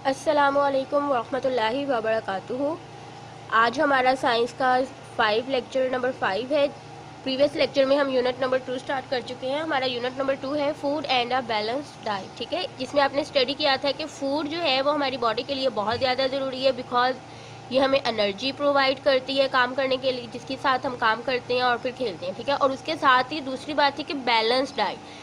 अस्सलामुअलैकुम वरहमतुल्लाहि वबरकातुहू। आज हमारा साइंस का लेक्चर नंबर 5 है। प्रीवियस लेक्चर में हम यूनिट नंबर 2 स्टार्ट कर चुके हैं। हमारा यूनिट नंबर 2 है food and a balanced diet, ठीक है, जिसमें आपने स्टडी किया था कि फूड जो है वो हमारी बॉडी के लिए बहुत ज़्यादा ज़रूरी है, बिकॉज ये हमें एनर्जी प्रोवाइड करती है काम करने के लिए, जिसके साथ हम काम करते हैं और फिर खेलते हैं, ठीक है। और उसके साथ ही दूसरी बात थी कि बैलेंस्ड डाइट।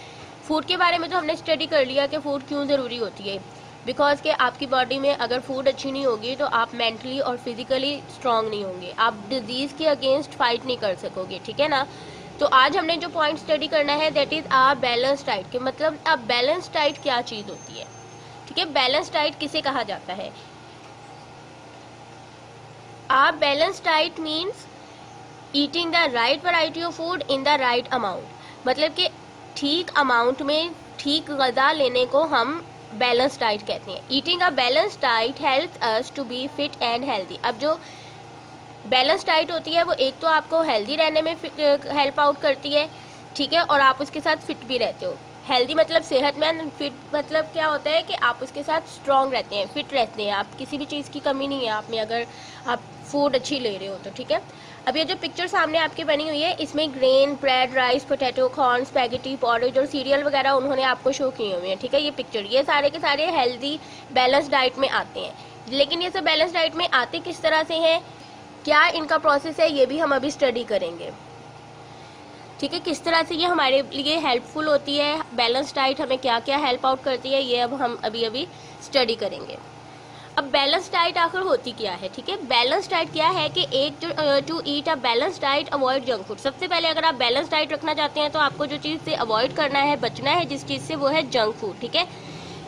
फूड के बारे में तो हमने स्टडी कर लिया कि फूड क्यों ज़रूरी होती है, बिकॉज के आपकी बॉडी में अगर फूड अच्छी नहीं होगी तो आप मेंटली और फिजिकली स्ट्रांग नहीं होंगे, आप डिजीज़ के अगेंस्ट फाइट नहीं कर सकोगे, ठीक है ना। तो आज हमने जो पॉइंट स्टडी करना है that is a balance diet, के मतलब अब बैलेंस डाइट क्या चीज़ होती है, ठीक है। बैलेंस डाइट किसे कहा जाता है? A balance diet means eating the right variety of food in the right amount, मतलब कि ठीक अमाउंट में ठीक ग़िज़ा लेने को हम बैलेंस डाइट कहते हैं। Eating a balance diet helps us to be fit and healthy. अब जो बैलेंस डाइट होती है वो एक तो आपको हेल्दी रहने में हेल्प आउट करती है, ठीक है, और आप उसके साथ फिट भी रहते हो। हेल्दी मतलब सेहतमंद, फिट मतलब क्या होता है कि आप उसके साथ स्ट्रांग रहते हैं, फिट रहते हैं, आप किसी भी चीज़ की कमी नहीं है आप में अगर आप फूड अच्छी ले रहे हो तो, ठीक है। अब ये जो पिक्चर सामने आपकी बनी हुई है इसमें grain, bread, rice, potato, corn, spaghetti, porridge और सीरियल वगैरह उन्होंने आपको शो किए हुए हैं, ठीक है। ये पिक्चर, ये सारे के सारे हेल्दी बैलेंस डाइट में आते हैं। लेकिन ये सब बैलेंस डाइट में आते किस तरह से हैं, क्या इनका प्रोसेस है, ये भी हम अभी स्टडी करेंगे, ठीक है। किस तरह से ये हमारे लिए हेल्पफुल होती है, बैलेंस डाइट हमें क्या क्या हेल्प आउट करती है, ये अब हम अभी स्टडी करेंगे। अब बैलेंस डाइट आखिर होती क्या है, ठीक है। बैलेंस डाइट क्या है कि एक to eat a balance diet avoid junk food. सबसे पहले अगर आप बैलेंस डाइट रखना चाहते हैं तो आपको जो चीज़ से अवॉइड करना है, बचना है जिस चीज़ से, वो है जंक फूड, ठीक है।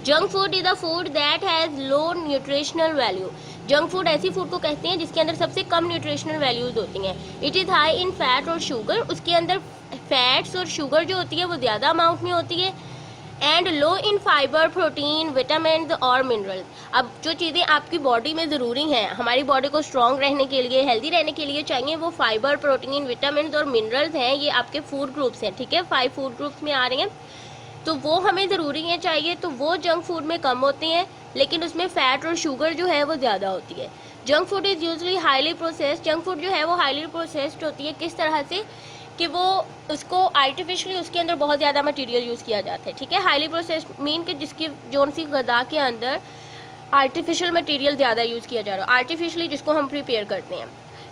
Junk food is a food that has low nutritional value. Junk food ऐसी फूड को कहते हैं जिसके अंदर सबसे कम न्यूट्रिशनल वैल्यूज होती हैं। It is high in fat और शुगर, उसके अंदर फैट्स और शुगर जो होती है वो ज़्यादा अमाउंट में होती है। And low in fibre, protein, vitamin और मिनरल। अब जो चीज़ें आपकी बॉडी में ज़रूरी हैं, हमारी बॉडी को स्ट्रॉन्ग रहने के लिए, हेल्दी रहने के लिए चाहिए, वो फाइबर, प्रोटीन, विटामिन और मिनरल्स हैं। ये आपके फूड ग्रुप्स हैं, ठीक है, 5 फूड ग्रुप्स में आ रहे हैं, तो वो हमें ज़रूरी है चाहिए। तो वो जंक फूड में कम होते हैं, लेकिन उसमें फ़ैट और शुगर जो है वो ज़्यादा होती है। Junk food is usually highly processed. Junk food जो है वो हाईली प्रोसेस्ड होती है। किस तरह से कि वो उसको आर्टिफिशियली उसके अंदर बहुत ज़्यादा मटेरियल यूज़ किया जाता है, ठीक है। हाईली प्रोसेस्ड मीन कि जिसकी जोन सी ग़िज़ा के अंदर आर्टिफिशियल मटेरियल ज़्यादा यूज़ किया जा रहा है, आर्टिफिशियली जिसको हम प्रिपेयर करते हैं।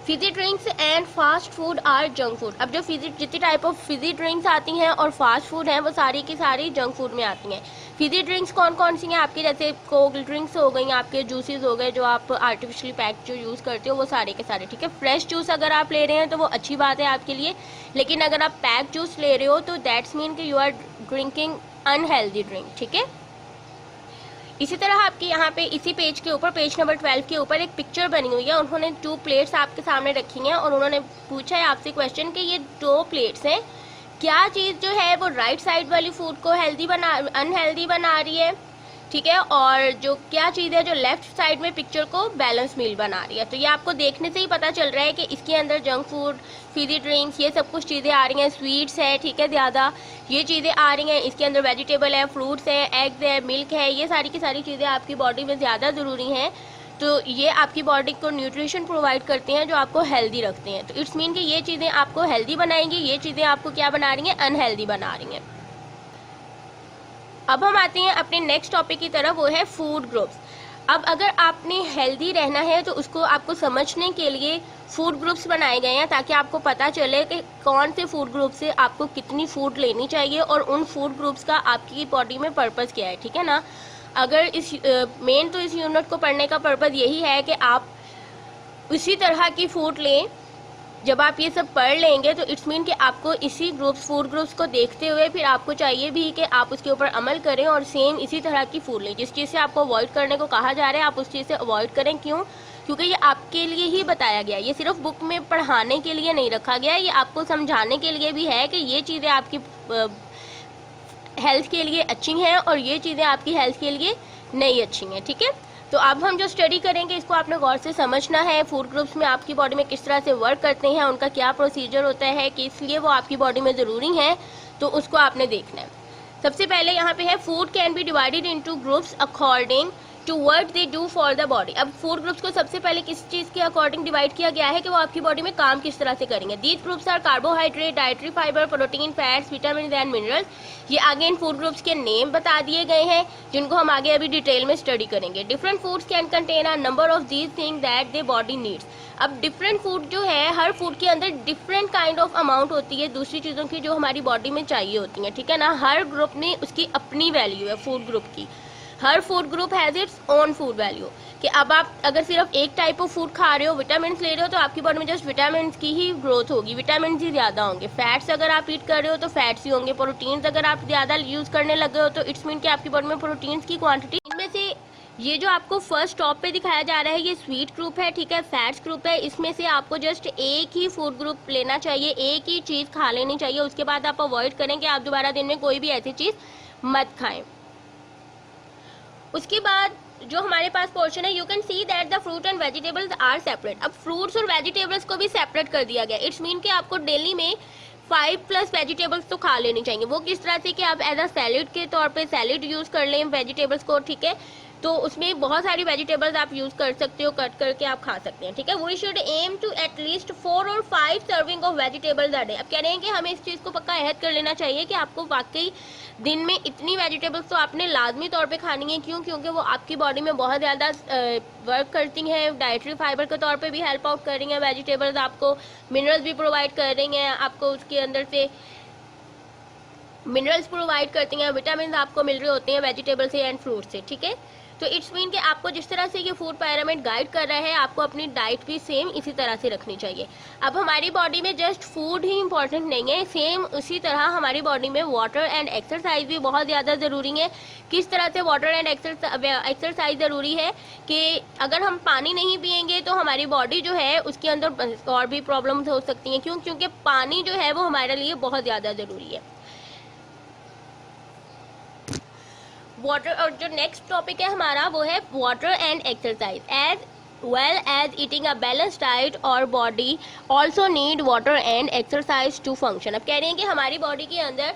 Fizzy drinks and fast food are junk food. अब जो जितनी टाइप ऑफ फिजी ड्रिंक्स आती हैं और फास्ट फूड हैं वो सारी की सारी जंक फूड में आती हैं। फिजी ड्रिंक्स कौन कौन सी हैं आपकी, जैसे कोक ड्रिंक्स हो गई, आपके जूसेस हो गए जो आप आर्टिफिशियली पैक जो यूज़ करते हो, वो सारे के सारे, ठीक है। फ्रेश जूस अगर आप ले रहे हैं तो वो अच्छी बात है आपके लिए, लेकिन अगर आप पैक जूस ले रहे हो तो दैट्स मीन कि you are drinking unhealthy drink, ठीक है। इसी तरह आपके यहाँ पे इसी पेज के ऊपर, पेज नंबर 12 के ऊपर एक पिक्चर बनी हुई है। उन्होंने 2 प्लेट्स आपके सामने रखी हैं और उन्होंने पूछा है आपसे क्वेश्चन कि ये 2 प्लेट्स हैं, क्या चीज़ जो है वो राइट साइड वाली फूड को अनहेल्दी बना रही है, ठीक है, और जो क्या चीज़ है जो लेफ्ट साइड में पिक्चर को बैलेंस मील बना रही है। तो ये आपको देखने से ही पता चल रहा है कि इसके अंदर जंक फूड, फिजी ड्रिंक्स, ये सब कुछ चीज़ें आ रही हैं, स्वीट्स है, ठीक है, ज़्यादा ये चीज़ें आ रही हैं। इसके अंदर वेजिटेबल है, फ्रूट्स है, एग्स है, मिल्क है, ये सारी की सारी चीज़ें आपकी बॉडी में ज़्यादा ज़रूरी हैं। तो ये आपकी बॉडी को न्यूट्रिशन प्रोवाइड करते हैं जो आपको हेल्दी रखते हैं। तो इट्स मीन कि ये चीज़ें आपको हेल्दी बनाएंगी, ये चीज़ें आपको क्या बना रही हैं, अनहेल्दी बना रही हैं। अब हम आते हैं अपने नेक्स्ट टॉपिक की तरफ, वो है फूड ग्रुप्स। अब अगर आपने हेल्दी रहना है तो उसको आपको समझने के लिए फूड ग्रुप्स बनाए गए हैं, ताकि आपको पता चले कि कौन से फूड ग्रुप से आपको कितनी फूड लेनी चाहिए और उन फूड ग्रुप्स का आपकी बॉडी में पर्पस क्या है, ठीक है ना। अगर इस मेन तो इस यूनिट को पढ़ने का पर्पस यही है कि आप उसी तरह की फूड लें। जब आप ये सब पढ़ लेंगे तो इट्स मीन कि आपको इसी फूड ग्रुप्स को देखते हुए फिर आपको चाहिए भी कि आप उसके ऊपर अमल करें और सेम इसी तरह की फूड लें। जिस चीज़ से आपको अवॉइड करने को कहा जा रहा है आप उस चीज़ से अवॉइड करें। क्यों? क्योंकि ये आपके लिए ही बताया गया है, ये सिर्फ बुक में पढ़ाने के लिए नहीं रखा गया है, ये आपको समझाने के लिए भी है कि ये चीज़ें आपकी हेल्थ के लिए अच्छी हैं और ये चीज़ें आपकी हेल्थ के लिए नहीं अच्छी हैं, ठीक है। तो अब हम जो स्टडी करेंगे इसको आपने गौर से समझना है। फूड ग्रुप्स में आपकी बॉडी में किस तरह से वर्क करते हैं, उनका क्या प्रोसीजर होता है, कि इसलिए वो आपकी बॉडी में ज़रूरी हैं, तो उसको आपने देखना है। सबसे पहले यहाँ पे है food can be divided into groups according to what they do for the body. अब फूड ग्रुप्स को सबसे पहले किस चीज़ के अकॉर्डिंग डिवाइड किया गया है कि वो आपकी बॉडी में काम किस तरह से करेंगे। These groups are carbohydrate, dietary fibre, protein, fats, vitamin and minerals. ये आगे इन फूड ग्रुप्स के नेम बता दिए गए हैं जिनको हम आगे अभी डिटेल में स्टडी करेंगे। Different foods can contain a number of these thing that they body needs. अब डिफरेंट फूड जो है, हर फूड के अंदर डिफरेंट काइंड ऑफ अमाउंट होती है दूसरी चीज़ों की जो हमारी बॉडी में चाहिए होती हैं, ठीक है ना। हर ग्रुप में उसकी अपनी वैल्यू है फूड ग्रुप की। हर food group has its own food value. कि अब आप अगर सिर्फ एक टाइप ऑफ फूड खा रहे हो, विटामिन ले रहे हो, तो आपकी बॉडी में जस्ट विटामिन की ही ग्रोथ होगी, विटामिन ही ज़्यादा होंगे। फैट्स अगर आप ईट कर रहे हो तो फैट्स ही होंगे। प्रोटीन्स अगर आप ज़्यादा यूज़ करने लगे हो तो इट्स मीन कि आपकी बॉडी में प्रोटीन्स की क्वांटिटी। इनमें से ये जो आपको फर्स्ट टॉप पे दिखाया जा रहा है ये स्वीट ग्रुप है, ठीक है, फैट्स ग्रुप है। इसमें से आपको जस्ट एक ही फूड ग्रुप लेना चाहिए, एक ही चीज़ खा लेनी चाहिए। उसके बाद आप अवॉइड करें कि आप दोबारा दिन में कोई भी ऐसी चीज़ मत खाएं। उसके बाद जो हमारे पास पोर्शन है, you can see that the fruit and vegetables are separate. अब फ्रूट्स और वेजिटेबल्स को भी सेपरेट कर दिया गया। इट्स मीन कि आपको डेली में 5+ वेजिटेबल्स तो खा लेनी चाहिए। वो किस तरह से कि आप एज अ सैलेड के तौर पे सैलेड यूज़ कर लें वेजिटेबल्स को, ठीक है। तो उसमें बहुत सारी वेजिटेबल्स आप यूज़ कर सकते हो, कट करके आप खा सकते हैं, ठीक है। We should aim to at least 4 और 5 serving of vegetables a day. अब कह रहे हैं कि हमें इस चीज़ को पक्का अहद कर लेना चाहिए कि आपको वाकई दिन में इतनी वेजिटेबल्स तो आपने लाजमी तौर पे खानी है। क्यों? क्योंकि वो आपकी बॉडी में बहुत ज़्यादा वर्क करती हैं, डाइटरी फाइबर के तौर पे भी हेल्प आउट कर रही हैं वेजिटेबल्स, आपको मिनरल्स भी प्रोवाइड कर रही हैं, आपको उसके अंदर से मिनरल्स प्रोवाइड करती हैं, विटामिन आपको मिल रहे होते हैं वेजिटेबल से एंड फ्रूट से, ठीक है। तो इट्स मीन कि आपको जिस तरह से ये फूड पिरामिड गाइड कर रहा है, आपको अपनी डाइट भी सेम इसी तरह से रखनी चाहिए। अब हमारी बॉडी में जस्ट फूड ही इंपॉर्टेंट नहीं है, सेम उसी तरह हमारी बॉडी में वाटर एंड एक्सरसाइज भी बहुत ज़्यादा ज़रूरी है। किस तरह से वाटर एंड एक्सरसाइज ज़रूरी है कि अगर हम पानी नहीं पियेंगे तो हमारी बॉडी जो है उसके अंदर और भी प्रॉब्लम्स हो सकती हैं। क्यों? क्योंकि पानी जो है वो हमारे लिए बहुत ज़्यादा ज़रूरी है। वाटर, और जो नेक्स्ट टॉपिक है हमारा वो है water and exercise. As well as eating a balance diet और body also need water and exercise to function. अब कह रहे हैं कि हमारी बॉडी के अंदर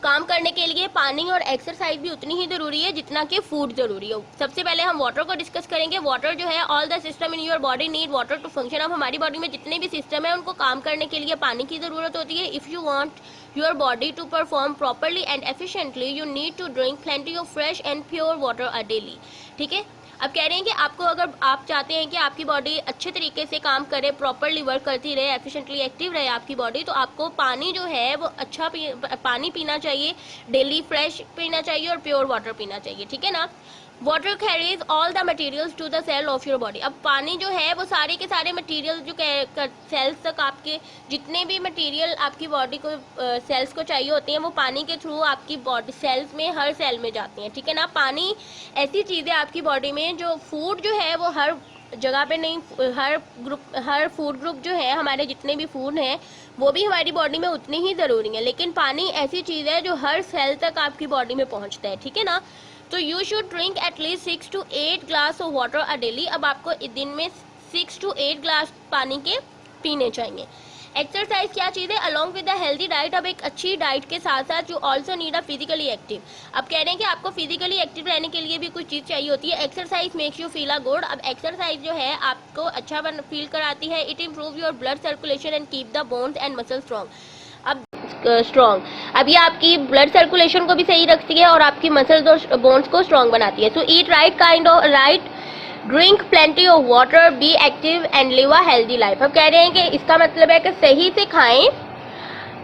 काम करने के लिए पानी और एक्सरसाइज भी उतनी ही ज़रूरी है जितना कि फूड ज़रूरी है। सबसे पहले हम वाटर को डिस्कस करेंगे। वाटर जो है, all the system in your body need water to function. अब हमारी बॉडी में जितने भी सिस्टम है उनको काम करने के लिए पानी की ज़रूरत होती है। If you want your body to perform properly and efficiently you need to drink plenty of fresh and pure water a daily, ठीक है। अब कह रहे हैं कि आपको, अगर आप चाहते हैं कि आपकी बॉडी अच्छे तरीके से काम करे, प्रॉपरली वर्क करती रहे, एफिशिएंटली एक्टिव रहे आपकी बॉडी, तो आपको पानी जो है वो अच्छा पानी पीना चाहिए, डेली फ्रेश पीना चाहिए और प्योर वाटर पीना चाहिए, ठीक है ना। Water carries all the materials to the cell of your body. अब पानी जो है वो सारे के सारे मटेरियल जो सेल्स तक, आपके जितने भी मटेरियल आपकी बॉडी को सेल्स को चाहिए होते हैं वो पानी के थ्रू आपकी बॉडी सेल्स में, हर सेल में जाती हैं, ठीक है ना। पानी ऐसी चीज़ है आपकी बॉडी में, जो फूड जो है वो हर जगह पे नहीं, हर फूड ग्रुप जो है, हमारे जितने भी फूड हैं वो भी हमारी बॉडी में उतनी ही ज़रूरी है, लेकिन पानी ऐसी चीज़ है जो हर सेल तक आपकी बॉडी में पहुंचता है, ठीक है ना। तो you should drink at least 6 to 8 glass of water a daily. अब आपको दिन में 6 to 8 ग्लास पानी के पीने चाहिए। एक्सरसाइज क्या चीज़ है? Along with a healthy diet. अब एक अच्छी डाइट के साथ साथ you also need a physically active. अब कह रहे हैं कि आपको फिजिकली एक्टिव रहने के लिए भी कुछ चीज़ चाहिए होती है। Exercise makes you feel a good. अब एक्सरसाइज जो है आपको अच्छा फील कराती है। It improve your blood circulation and keep the bones and muscle strong. अब अब ये आपकी ब्लड सर्कुलेशन को भी सही रखती है और आपकी मसल्स और बोन्स को स्ट्रॉन्ग बनाती है। So eat right drink plenty of water, be active and live a healthy life. अब कह रहे हैं कि इसका मतलब है कि सही से खाएं,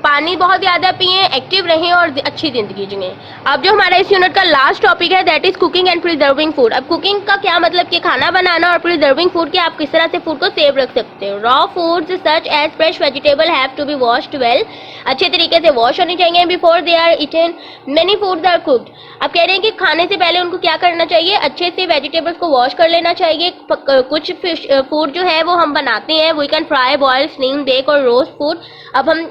पानी बहुत ज़्यादा पिएं, एक्टिव रहें और अच्छी ज़िंदगी जिएं। अब जो हमारा इस यूनिट का लास्ट टॉपिक है that is cooking and preserving food. अब कुकिंग का क्या मतलब कि खाना बनाना, और प्रिजर्विंग फूड कि आप किस तरह से फूड को सेव रख सकते हो। Raw foods such as fresh vegetable have to be washed well. अच्छे तरीके से वॉश होनी चाहिए before they are eaten. Many foods are cooked. अब कह रहे हैं कि खाने से पहले उनको क्या करना चाहिए? अच्छे से वेजिटेबल्स को वॉश कर लेना चाहिए। कुछ फिश फूड जो है वो हम बनाते हैं, we can fry, boil, steam, bake और रोस्ट फूड। अब हम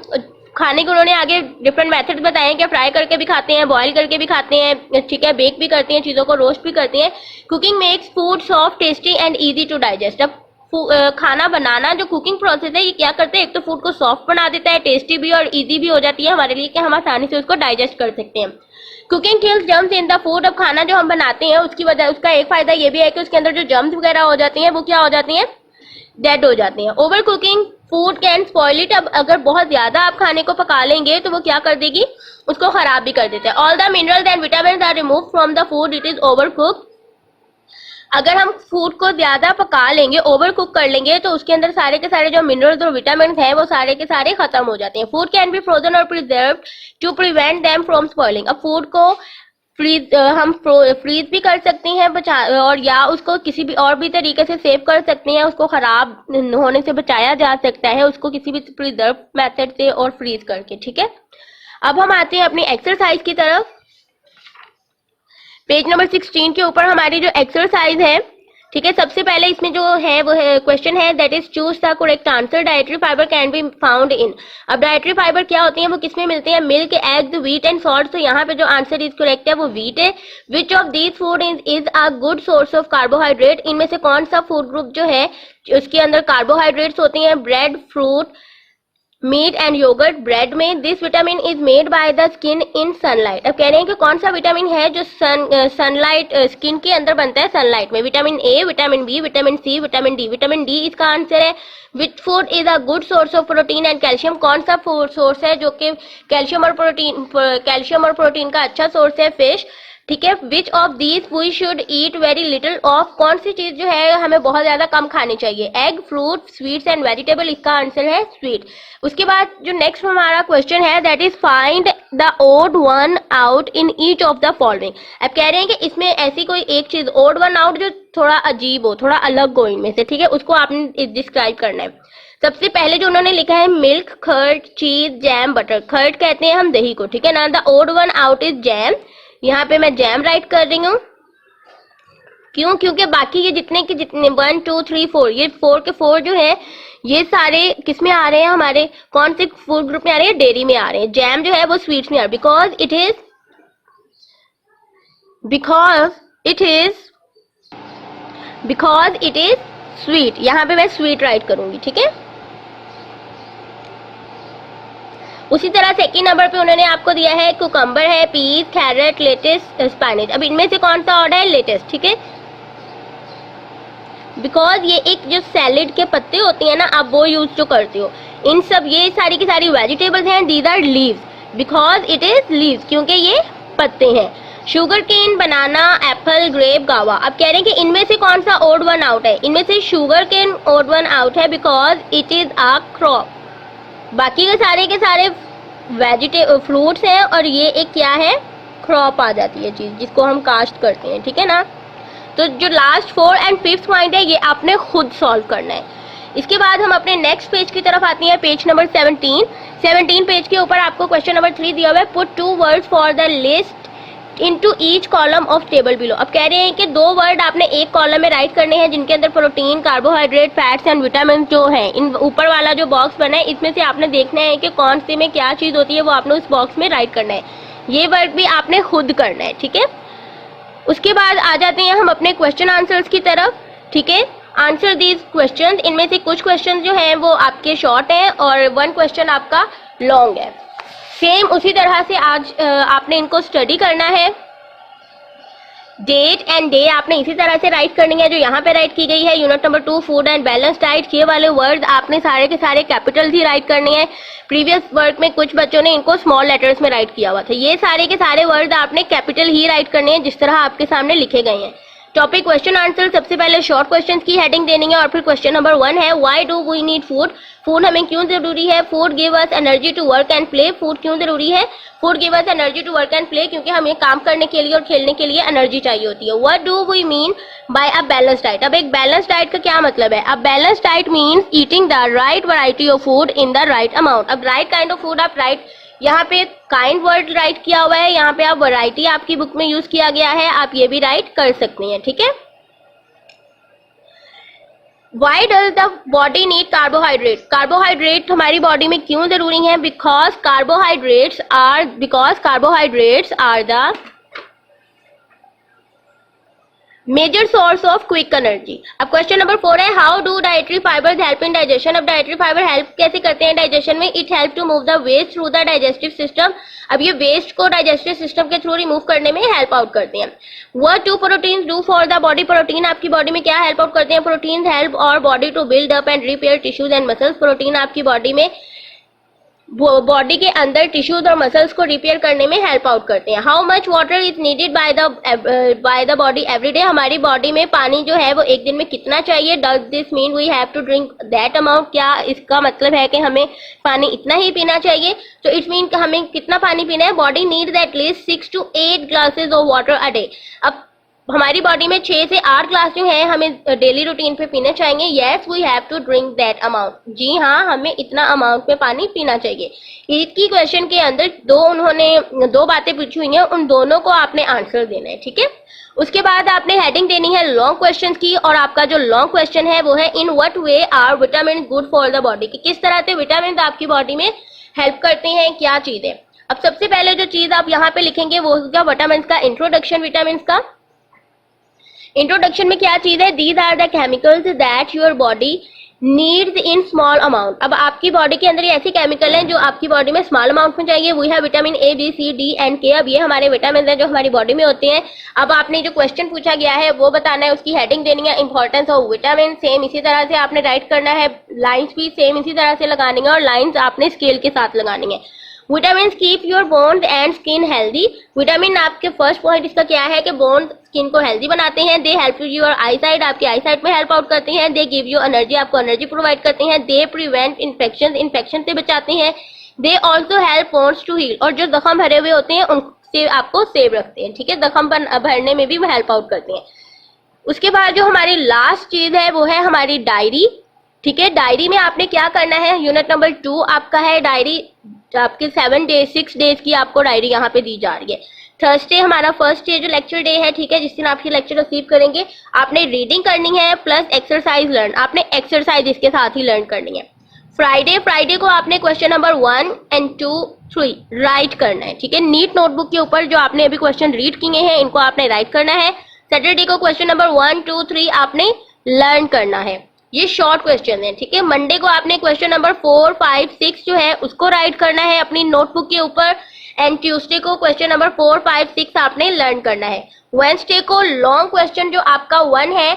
खाने के उन्होंने आगे डिफरेंट मेथड्स बताए हैं कि फ्राई करके भी खाते हैं, बॉयल करके भी खाते हैं, ठीक है, बेक भी करते हैं, चीज़ों को रोस्ट भी करते हैं। Cooking makes food soft, tasty and easy to digest. अब खाना बनाना जो कुकिंग प्रोसेस है ये क्या करते हैं, एक तो फूड को सॉफ्ट बना देता है, टेस्टी भी और इजी भी हो जाती है हमारे लिए कि हम आसानी से उसको डाइजेस्ट कर सकते हैं। Cooking kills germs in the food. अब खाना जो हम बनाते हैं उसकी वजह, उसका एक फायदा ये भी है कि उसके अंदर जो जर्म्स वगैरह हो जाती हैं वो क्या हो जाती हैं, डेड हो जाती हैं। Over cooking food can spoil it. अब अगर बहुत ज्यादा आप खाने को पका लेंगे तो वो क्या कर देगी, उसको खराब भी कर देते हैं। All the minerals and vitamins are remove from the food it is over cook. अगर हम फूड को ज्यादा पका लेंगे, ओवर कुक कर लेंगे, तो उसके अंदर सारे के सारे जो मिनरल्स और विटामिन हैं वो सारे के सारे खत्म हो जाते हैं। फूड कैन बी फ्रोजन और preserved to prevent them from spoiling. अब फूड को हम फ्रीज भी कर सकते हैं बचा, और या उसको किसी भी और भी तरीके से सेव कर सकते हैं, उसको खराब होने से बचाया जा सकता है, उसको किसी भी प्रिजर्व मेथड से और फ्रीज करके। ठीक है, अब हम आते हैं अपनी एक्सरसाइज की तरफ। पेज नंबर 16 के ऊपर हमारी जो एक्सरसाइज है, ठीक है, सबसे पहले इसमें जो है वो है क्वेश्चन है that is choose the correct answer. Dietary fibre can be found in. अब डाइटरी फाइबर क्या होती है, वो किसमें मिलते हैं, milk, egg, wheat and salt. तो यहाँ पे जो आंसर इज करेक्ट है वो व्हीट है। Which of these food is a good source of carbohydrate. इनमें से कौन सा फूड ग्रुप जो है उसके अंदर कार्बोहाइड्रेट्स होती हैं, bread, fruit, meat and yoghurt. Bread में this vitamin is made by the skin in sunlight. अब कह रहे हैं कि कौन सा विटामिन है जो सनलाइट स्किन के अंदर बनता है सनलाइट में। Vitamin A, vitamin B, vitamin C, vitamin D. Vitamin D इसका आंसर है। Which food is a good source of protein and calcium. कौन सा फूड सोर्स है जो कि कैल्शियम और प्रोटीन का अच्छा सोर्स है, फिश। ठीक है, which of these we should eat very little of. कौन सी चीज जो है हमें बहुत ज्यादा कम खानी चाहिए, egg, fruit, sweets and vegetable. इसका आंसर है स्वीट। उसके बाद जो नेक्स्ट हमारा क्वेश्चन है that is find the odd one out in each of the following. अब कह रहे हैं कि इसमें ऐसी कोई एक चीज ओड वन आउट जो थोड़ा अजीब हो, थोड़ा अलग हो इनमें से, ठीक है, उसको आपने डिस्क्राइब करना है। सबसे पहले जो उन्होंने लिखा है मिल्क, खर्ड, चीज, जैम, बटर। खर्ड कहते हैं हम दही को, ठीक है ना। The odd one out is jam. यहाँ पे मैं जैम राइट कर रही हूँ। क्यों, क्योंकि बाकी ये जितने 1 2 3 4 ये 4 के 4 जो है ये सारे किस में आ रहे हैं, हमारे कौन से फूड ग्रुप में आ रहे हैं, डेयरी में आ रहे हैं। जैम जो है वो स्वीट्स में आ रहा है बिकॉज इट इज स्वीट। यहाँ पे मैं स्वीट राइट करूंगी, ठीक है। उसी तरह सेकंड नंबर पे उन्होंने आपको दिया है कुकम्बर है, पीस, कैरेट, लेटिस, स्पिनच। अब इनमें से कौन सा ऑर्डर है, लेटिस, ठीक है, बिकॉज ये एक जो सैलेड के पत्ते होते हैं ना, आप वो यूज जो करते हो। इन सब ये सारी की सारी वेजिटेबल्स हैं, these are leaves because it is leaves, क्योंकि ये पत्ते हैं। Sugar cane, banana, apple, grape, guava. अब कह रहे हैं कि इनमें से कौन सा ओड वन आउट है। इनमें से sugar cane odd one out है because it is a crop. बाकी के सारे फ्रूट्स हैं और ये एक क्या है, क्रॉप आ जाती है चीज जिसको हम काश्त करते हैं, ठीक है ना। तो जो लास्ट 4 एंड 5th पॉइंट है ये आपने खुद सॉल्व करना है। इसके बाद हम अपने नेक्स्ट पेज की तरफ आते हैं, पेज नंबर 17 पेज के ऊपर आपको क्वेश्चन नंबर 3 दिया हुआ है, put 2 words for the list into each column of table below. अब कह रहे हैं कि 2 वर्ड आपने एक कॉलम में राइट करने हैं जिनके अंदर protein, carbohydrate, fats and vitamin जो हैं। इन ऊपर वाला जो बॉक्स बना है इसमें से आपने देखना है कि कौन सी में क्या चीज होती है, वो आपने उस बॉक्स में राइट करना है। ये वर्ड भी आपने खुद करना है, ठीक है। उसके बाद आ जाते हैं हम अपने क्वेश्चन आंसर्स की तरफ, ठीक है। Answer these questions. इनमें से कुछ क्वेश्चन जो हैं वो आपके शॉर्ट हैं और 1 क्वेश्चन आपका लॉन्ग है। सेम उसी तरह से आज आपने इनको स्टडी करना है। डेट एंड डे आपने इसी तरह से राइट करनी है जो यहाँ पे राइट की गई है। Unit number 2 food and balance diet, ये वाले वर्ड्स आपने सारे के सारे कैपिटल्स ही राइट करने हैं। प्रीवियस वर्क में कुछ बच्चों ने इनको स्मॉल लेटर्स में राइट किया हुआ था। ये सारे के सारे वर्ड्स आपने कैपिटल ही राइट करने हैं जिस तरह आपके सामने लिखे गए हैं। टॉपिक क्वेश्चन आंसर, सबसे पहले शॉर्ट क्वेश्चन की हेडिंग देनी है और फिर क्वेश्चन नंबर 1 है why do we need food. Food हमें क्यों जरूरी है। Food give us energy to work and play. Food क्यों जरूरी है, food give us energy to work and play, क्योंकि हमें काम करने के लिए और खेलने के लिए एनर्जी चाहिए होती है। What do we mean by a balance diet. अब एक बैलेंस डाइट का क्या मतलब है। A balance diet means eating the right variety of food in the right amount. अब राइट काइंड ऑफ फूड आप राइट, यहाँ पे काइंड वर्ड राइट किया हुआ है, यहाँ पे आप वैरायटी आपकी बुक में यूज किया गया है, आप ये भी राइट कर सकते हैं, ठीक है। Why does the body need carbohydrate? Carbohydrate हमारी बॉडी में क्यों जरूरी है, because carbohydrates are the major source of quick energy. अब क्वेश्चन नंबर 4 है, how do dietary fibres help in digestion. अब डाइटरी फाइबर हेल्प कैसे करते हैं डाइजेशन में? It help to move the waste through the digestive system. अब ये waste को डाइजेस्टिव सिस्टम के थ्रू रिमूव करने में हेल्प आउट करते हैं। What do proteins do for the body. Protein आपकी बॉडी में क्या हेल्प आउट करते हैं? Protein help our body to build up and repair tissues and muscles. Protein आपकी बॉडी में बॉडी के अंदर टिश्यूज और मसल्स को रिपेयर करने में हेल्प आउट करते हैं। How much water is needed by the body every day. हमारी बॉडी में पानी जो है वो एक दिन में कितना चाहिए? Does this mean we have to drink that amount. क्या इसका मतलब है कि हमें पानी इतना ही पीना चाहिए? तो इट मीन हमें कितना पानी पीना है? Body needs at least 6 to 8 glasses of water a day. अब हमारी बॉडी में 6 से 8 ग्लास जो है हमें डेली रूटीन पे पीने चाहिए। Yes we have to drink that amount. जी हाँ, हमें इतना अमाउंट में पानी पीना चाहिए। एक ही क्वेश्चन के अंदर उन्होंने दो बातें पूछी हुई हैं, उन दोनों को आपने आंसर देना है, ठीक है। उसके बाद आपने हेडिंग देनी है लॉन्ग क्वेश्चन की, और आपका जो लॉन्ग क्वेश्चन है वो है in what way are vitamin good for the body. कि किस तरह से विटामिन आपकी बॉडी में हेल्प करते हैं, क्या चीज है। अब सबसे पहले जो चीज आप यहाँ पे लिखेंगे वो होगा विटामिन का इंट्रोडक्शन। विटामिन का इंट्रोडक्शन में क्या चीज है? These are the chemicals that your body needs in small amount. अब आपकी बॉडी के अंदर ये ऐसे केमिकल हैं जो आपकी बॉडी में स्मॉल अमाउंट में चाहिए। We have vitamin A B C D and K. अब ये हमारे विटामिन हैं जो हमारी बॉडी में होते हैं। अब आपने जो क्वेश्चन पूछा गया है वो बताना है, उसकी हेडिंग देनी है इंपॉर्टेंस ऑफ विटामिन। सेम इसी तरह से आपने राइट करना है, लाइन्स भी सेम इसी तरह से लगानी है, और लाइन्स आपने स्केल के साथ लगानी है। Vitamin keep your bones and skin healthy. Vitamin आपके फर्स्ट पॉइंट इसका क्या है कि बोन्स स्किन को हेल्दी बनाते हैं। They help your eyesight, आपके आई साइट में हेल्प आउट करते हैं। दे गिव यू एनर्जी, आपको एनर्जी प्रोवाइड करते हैं। दे प्रिवेंट इन्फेक्शन, इन्फेक्शन से बचाते हैं। They also help bones to heal, और जो जख्म भरे हुए होते हैं उनसे आपको सेव रखते हैं, ठीक है। जख्म भरने में भी वो हेल्प आउट करते हैं। उसके बाद जो हमारी लास्ट चीज है वो है हमारी डायरी, ठीक है। डायरी में आपने क्या करना है? यूनिट नंबर 2 आपका है डायरी। आपके 6 डेज की आपको डायरी यहाँ पे दी जा रही है। थर्सडे हमारा फर्स्ट डे जो लेक्चर डे है, ठीक है, जिस दिन आपके लेक्चर रिसीव करेंगे। आपने रीडिंग करनी है प्लस एक्सरसाइज लर्न, आपने एक्सरसाइज इसके साथ ही लर्न करनी है। फ्राइडे को आपने क्वेश्चन नंबर 1 and 2, 3 राइट करना है, ठीक है। नीट नोटबुक के ऊपर जो आपने अभी क्वेश्चन रीड किए हैं इनको आपने राइट करना है। सैटरडे को क्वेश्चन नंबर 1, 2, 3 आपने लर्न करना है। ये शॉर्ट क्वेश्चन है, ठीक है। मंडे को आपने क्वेश्चन नंबर 4, 5, 6 जो है उसको राइट करना है अपनी नोटबुक के ऊपर। एंड ट्यूसडे को क्वेश्चन नंबर 4, 5, 6 आपने लर्न करना है। वेडनेसडे को लॉन्ग क्वेश्चन जो आपका 1 है,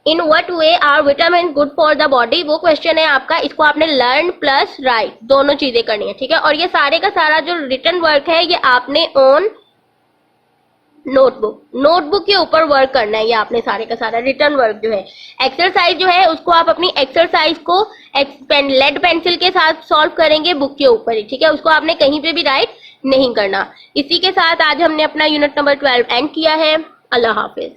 in what way are vitamin good for the body, वो क्वेश्चन है आपका। इसको आपने लर्न प्लस राइट दोनों चीजें करनी है, ठीक है। और ये सारे का सारा जो रिटन वर्क है ये आपने ऑन नोटबुक के ऊपर वर्क करना है। ये आपने सारे का सारा रिटर्न वर्क जो है। एक्सरसाइज जो है उसको आप अपनी एक्सरसाइज को लेड पेंसिल के साथ सॉल्व करेंगे बुक के ऊपर ही, ठीक है। उसको आपने कहीं पे भी राइट नहीं करना। इसी के साथ आज हमने अपना यूनिट नंबर 12 एंड किया है। अल्लाह हाफिज।